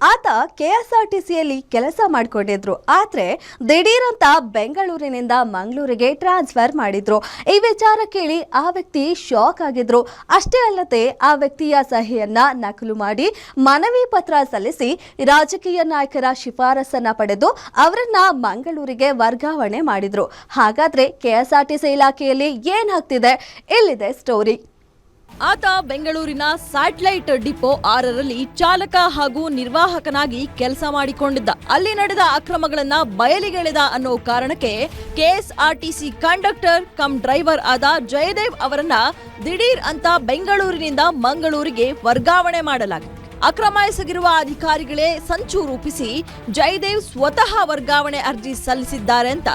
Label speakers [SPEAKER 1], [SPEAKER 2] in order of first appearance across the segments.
[SPEAKER 1] ಆತ ಕೆಎಸ್ಆರ್ಟಿಸಿಯಲ್ಲಿ ಕೆಲಸ ಮಾಡಿಕೊಂಡಿದ್ರು. ಆದ್ರೆ ದಿಢೀರಂತ ಬೆಂಗಳೂರಿನಿಂದ ಮಂಗಳೂರಿಗೆ ಟ್ರಾನ್ಸ್ಫರ್ ಮಾಡಿದ್ರು. ಈ ವಿಚಾರ ಕೇಳಿ ಆ ವ್ಯಕ್ತಿ ಶಾಕ್ ಆಗಿದ್ರು. ಅಷ್ಟೇ ಅಲ್ಲದೆ ಆ ವ್ಯಕ್ತಿಯ ಸಹಿಯನ್ನ ನಕಲು ಮಾಡಿ ಮನವಿ ಪತ್ರ ಸಲ್ಲಿಸಿ ರಾಜಕೀಯ ನಾಯಕರ ಶಿಫಾರಸನ್ನ ಪಡೆದು ಅವರನ್ನ ಮಂಗಳೂರಿಗೆ ವರ್ಗಾವಣೆ ಮಾಡಿದ್ರು. ಹಾಗಾದ್ರೆ ಕೆಎಸ್ಆರ್ಟಿಸಿ ಇಲಾಖೆಯಲ್ಲಿ ಏನಾಗ್ತಿದೆ? ಇಲ್ಲಿದೆ ಸ್ಟೋರಿ.
[SPEAKER 2] ಆತ ಬೆಂಗಳೂರಿನ ಸ್ಯಾಟಲೈಟ್ ಡಿಪೋ 6ರಲ್ಲಿ ಚಾಲಕ ಹಾಗೂ ನಿರ್ವಾಹಕನಾಗಿ ಕೆಲಸ ಮಾಡಿಕೊಂಡಿದ್ದ. ಅಲ್ಲಿ ನಡೆದ ಅಕ್ರಮಗಳನ್ನ ಬಯಲಿಗೆಳೆದ ಅನ್ನೋ ಕಾರಣಕ್ಕೆ ಕೆಎಸ್ಆರ್ಟಿಸಿ ಕಂಡಕ್ಟರ್ ಕಮ್ ಡ್ರೈವರ್ ಆದ ಜಯದೇವ್ ಅವರನ್ನ ದಿಢೀರ್ ಅಂತ ಬೆಂಗಳೂರಿನಿಂದ ಮಂಗಳೂರಿಗೆ ವರ್ಗಾವಣೆ ಮಾಡಲಾಗಿದೆ. ಅಕ್ರಮ ಎಸಗಿರುವ ಅಧಿಕಾರಿಗಳೇ ಸಂಚು ರೂಪಿಸಿ ಜಯದೇವ್ ಸ್ವತಃ ವರ್ಗಾವಣೆ ಅರ್ಜಿ ಸಲ್ಲಿಸಿದ್ದಾರೆ ಅಂತ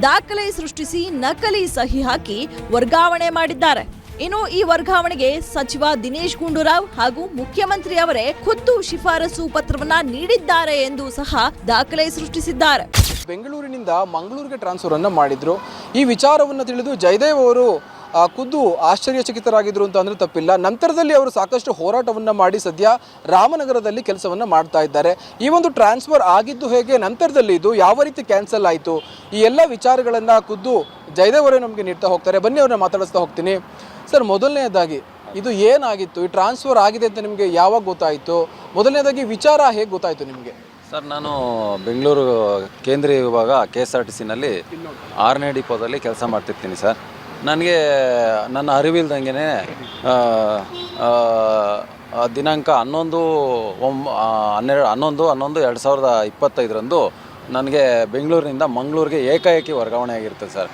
[SPEAKER 2] ದಾಖಲೆ ಸೃಷ್ಟಿಸಿ ನಕಲಿ ಸಹಿ ಹಾಕಿ ವರ್ಗಾವಣೆ ಮಾಡಿದ್ದಾರೆ. ಇನ್ನು ಈ ವರ್ಗಾವಣೆಗೆ ಸಚಿವ ದಿನೇಶ್ ಗುಂಡೂರಾವ್ ಹಾಗೂ ಮುಖ್ಯಮಂತ್ರಿ ಅವರೇ ಖುದ್ದು ಶಿಫಾರಸು ಪತ್ರವನ್ನ ನೀಡಿದ್ದಾರೆ ಎಂದು ಸಹ ದಾಖಲೆ ಸೃಷ್ಟಿಸಿದ್ದಾರೆ.
[SPEAKER 3] ಬೆಂಗಳೂರಿನಿಂದ ಮಂಗಳೂರಿಗೆ ಟ್ರಾನ್ಸ್ಫರ್ ಅನ್ನು ಮಾಡಿದ್ರು. ಈ ವಿಚಾರವನ್ನು ತಿಳಿದು ಜಯದೇವ್ ಅವರು ಖುದ್ದು ಆಶ್ಚರ್ಯಚಕಿತರಾಗಿದ್ರು ಅಂತ ಅಂದ್ರೆ ತಪ್ಪಿಲ್ಲ. ನಂತರದಲ್ಲಿ ಅವರು ಸಾಕಷ್ಟು ಹೋರಾಟವನ್ನು ಮಾಡಿ ಸದ್ಯ ರಾಮನಗರದಲ್ಲಿ ಕೆಲಸವನ್ನು ಮಾಡ್ತಾ ಇದ್ದಾರೆ. ಈ ಒಂದು ಟ್ರಾನ್ಸ್ಫರ್ ಆಗಿದ್ದು ಹೇಗೆ, ನಂತರದಲ್ಲಿ ಇದು ಯಾವ ರೀತಿ ಕ್ಯಾನ್ಸಲ್ ಆಯಿತು, ಈ ಎಲ್ಲ ವಿಚಾರಗಳನ್ನು ಖುದ್ದು ಜಯದೇವ್ ಅವರೇ ನಮಗೆ ನೀಡ್ತಾ ಹೋಗ್ತಾರೆ. ಬನ್ನಿ ಅವ್ರನ್ನ ಮಾತಾಡಿಸ್ತಾ ಹೋಗ್ತೀನಿ. ಸರ್, ಮೊದಲನೇದಾಗಿ ಇದು ಏನಾಗಿತ್ತು? ಈ ಟ್ರಾನ್ಸ್ಫರ್ ಆಗಿದೆ ಅಂತ ನಿಮಗೆ ಯಾವಾಗ ಗೊತ್ತಾಯಿತು? ಮೊದಲನೇದಾಗಿ ವಿಚಾರ ಹೇಗೆ ಗೊತ್ತಾಯಿತು ನಿಮಗೆ?
[SPEAKER 4] ಸರ್, ನಾನು ಬೆಂಗಳೂರು ಕೇಂದ್ರೀಯ ವಿಭಾಗ KSRTCನಲ್ಲಿ 6ನೇ ಡಿಪೋದಲ್ಲಿ ಕೆಲಸ ಮಾಡ್ತಿರ್ತೀನಿ ಸರ್. ನನಗೆ ನನ್ನ ಅರಿವಿಲ್ದಂಗೆ ದಿನಾಂಕ 11/11/2025 ನನಗೆ ಬೆಂಗಳೂರಿನಿಂದ ಮಂಗಳೂರಿಗೆ ಏಕಾಏಕಿ ವರ್ಗಾವಣೆ ಆಗಿರುತ್ತೆ ಸರ್.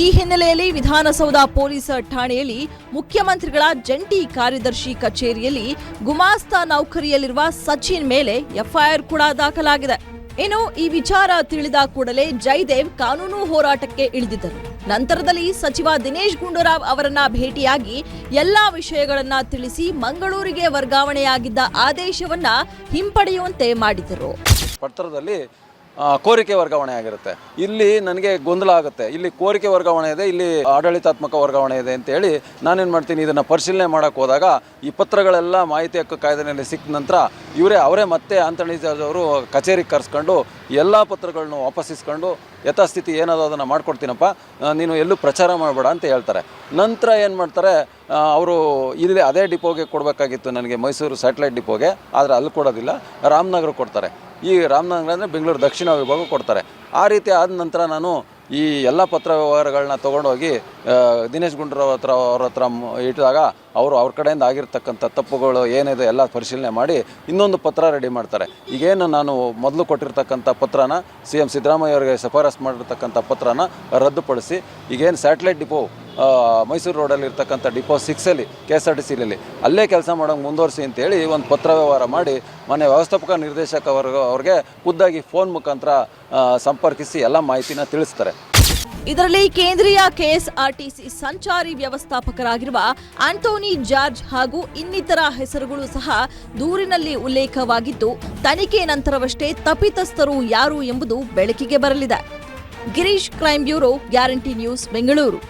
[SPEAKER 2] ಈ ಹಿನ್ನೆಲೆಯಲ್ಲಿ ವಿಧಾನಸೌಧ ಪೊಲೀಸ್ ಠಾಣೆಯಲ್ಲಿ ಮುಖ್ಯಮಂತ್ರಿಗಳ ಜಂಟಿ ಕಾರ್ಯದರ್ಶಿ ಕಚೇರಿಯಲ್ಲಿ ಗುಮಾಸ್ತ ನೌಕರಿಯಲ್ಲಿರುವ ಸಚಿನ್ ಮೇಲೆ ಎಫ್ಐಆರ್ ಕೂಡ ದಾಖಲಾಗಿದೆ. ಇನ್ನು ಈ ವಿಚಾರ ತಿಳಿದ ಕೂಡಲೇ ಜಯದೇವ್ ಕಾನೂನು ಹೋರಾಟಕ್ಕೆ ಇಳಿದಿದ್ದರು. ನಂತರದಲ್ಲಿ ಸಚಿವ ದಿನೇಶ್ ಗುಂಡೂರಾವ್ ಅವರನ್ನ ಭೇಟಿಯಾಗಿ ಎಲ್ಲಾ ವಿಷಯಗಳನ್ನ ತಿಳಿಸಿ ಮಂಗಳೂರಿಗೆ ವರ್ಗಾವಣೆಯಾಗಿದ್ದ ಆದೇಶವನ್ನ ಹಿಂಪಡೆಯುವಂತೆ ಮಾಡಿದರು.
[SPEAKER 4] ಪತ್ರದಲ್ಲಿ ಕೋರಿಕೆ ವರ್ಗಾವಣೆ ಆಗಿರುತ್ತೆ. ಇಲ್ಲಿ ನನಗೆ ಗೊಂದಲ ಆಗುತ್ತೆ. ಇಲ್ಲಿ ಕೋರಿಕೆ ವರ್ಗಾವಣೆ ಇದೆ, ಇಲ್ಲಿ ಆಡಳಿತಾತ್ಮಕ ವರ್ಗಾವಣೆ ಇದೆ ಅಂತೇಳಿ ನಾನೇನು ಮಾಡ್ತೀನಿ, ಇದನ್ನು ಪರಿಶೀಲನೆ ಮಾಡೋಕ್ಕೆ ಹೋದಾಗ ಈ ಪತ್ರಗಳೆಲ್ಲ ಮಾಹಿತಿ ಹಕ್ಕು ಕಾಯ್ದೆಯಲ್ಲಿ ಸಿಕ್ಕ ನಂತರ ಅವರೇ ಮತ್ತೆ ಆಂಟನಿ ಜಾರ್ಜ್ ಅವರು ಕಚೇರಿಗೆ ಕರೆಸ್ಕೊಂಡು ಎಲ್ಲ ಪತ್ರಗಳನ್ನು ವಾಪಸ್ಸಿಸ್ಕೊಂಡು ಯಥಾಸ್ಥಿತಿ ಏನದೋ ಅದನ್ನು ಮಾಡ್ಕೊಡ್ತೀನಪ್ಪ, ನೀನು ಎಲ್ಲೂ ಪ್ರಚಾರ ಮಾಡಬೇಡ ಅಂತ ಹೇಳ್ತಾರೆ. ನಂತರ ಏನು ಮಾಡ್ತಾರೆ, ಅವರು ಇಲ್ಲಿ ಅದೇ ಡಿಪೋಗೆ ಕೊಡಬೇಕಾಗಿತ್ತು ನನಗೆ, ಮೈಸೂರು ಸ್ಯಾಟಲೈಟ್ ಡಿಪೋಗೆ, ಆದರೆ ಅಲ್ಲಿ ಕೊಡೋದಿಲ್ಲ, ರಾಮನಗರ ಕೊಡ್ತಾರೆ. ಈ ರಾಮನಗರ ಅಂದರೆ ಬೆಂಗಳೂರು ದಕ್ಷಿಣ ವಿಭಾಗ ಕೊಡ್ತಾರೆ. ಆ ರೀತಿ ಆದ ನಂತರ ನಾನು ಈ ಎಲ್ಲ ಪತ್ರ ವ್ಯವಹಾರಗಳನ್ನ ತೊಗೊಂಡೋಗಿ ದಿನೇಶ್ ಗುಂಡೂರಾವ್ ಅವ್ರ ಹತ್ರ ಇಟ್ಟಾಗ ಅವ್ರ ಕಡೆಯಿಂದ ಆಗಿರ್ತಕ್ಕಂಥ ತಪ್ಪುಗಳು ಏನಿದೆ ಎಲ್ಲ ಪರಿಶೀಲನೆ ಮಾಡಿ ಇನ್ನೊಂದು ಪತ್ರ ರೆಡಿ ಮಾಡ್ತಾರೆ. ಈಗೇನು ನಾನು ಮೊದಲು ಕೊಟ್ಟಿರ್ತಕ್ಕಂಥ ಪತ್ರನ CM ಸಿದ್ದರಾಮಯ್ಯ ಅವರಿಗೆ ಶಿಫಾರಸು ಮಾಡಿರ್ತಕ್ಕಂಥ ಪತ್ರನ ರದ್ದುಪಡಿಸಿ ಈಗೇನು ಸ್ಯಾಟಲೈಟ್ ಡಿಪೋ ಮೈಸೂರು ರೋಡಲ್ಲಿ ಇರ್ತಕ್ಕಂಥ ಡಿಪೋ 6ಅಲ್ಲಿ KSRTCಯಲ್ಲಿ ಅಲ್ಲೇ ಕೆಲಸ ಮಾಡೋಂಗೆ ಮುಂದುವರಿಸಿ ಅಂತೇಳಿ ಒಂದು ಪತ್ರ ವ್ಯವಹಾರ ಮಾಡಿ ಮನೆ ವ್ಯವಸ್ಥಾಪಕ ನಿರ್ದೇಶಕ ಅವ್ರಿಗೆ ಖುದ್ದಾಗಿ ಫೋನ್ ಮುಖಾಂತರ ಸಂಪರ್ಕಿಸಿ ಎಲ್ಲ ಮಾಹಿತಿನ ತಿಳಿಸ್ತಾರೆ.
[SPEAKER 2] ಇದರಲ್ಲಿ ಕೇಂದ್ರೀಯ KSRTC ಸಂಚಾರಿ ವ್ಯವಸ್ಥಾಪಕರಾಗಿರುವ ಆಂಟೋನಿ ಜಾರ್ಜ್ ಹಾಗೂ ಇನ್ನಿತರ ಹೆಸರುಗಳು ಸಹ ದೂರಿನಲ್ಲಿ ಉಲ್ಲೇಖವಾಗಿದ್ದು, ತನಿಖೆ ನಂತರವಷ್ಟೇ ತಪ್ಪಿತಸ್ಥರು ಯಾರು ಎಂಬುದು ಬೆಳಕಿಗೆ ಬರಲಿದೆ. Girish, crime bureau, guarantee news, Bengaluru.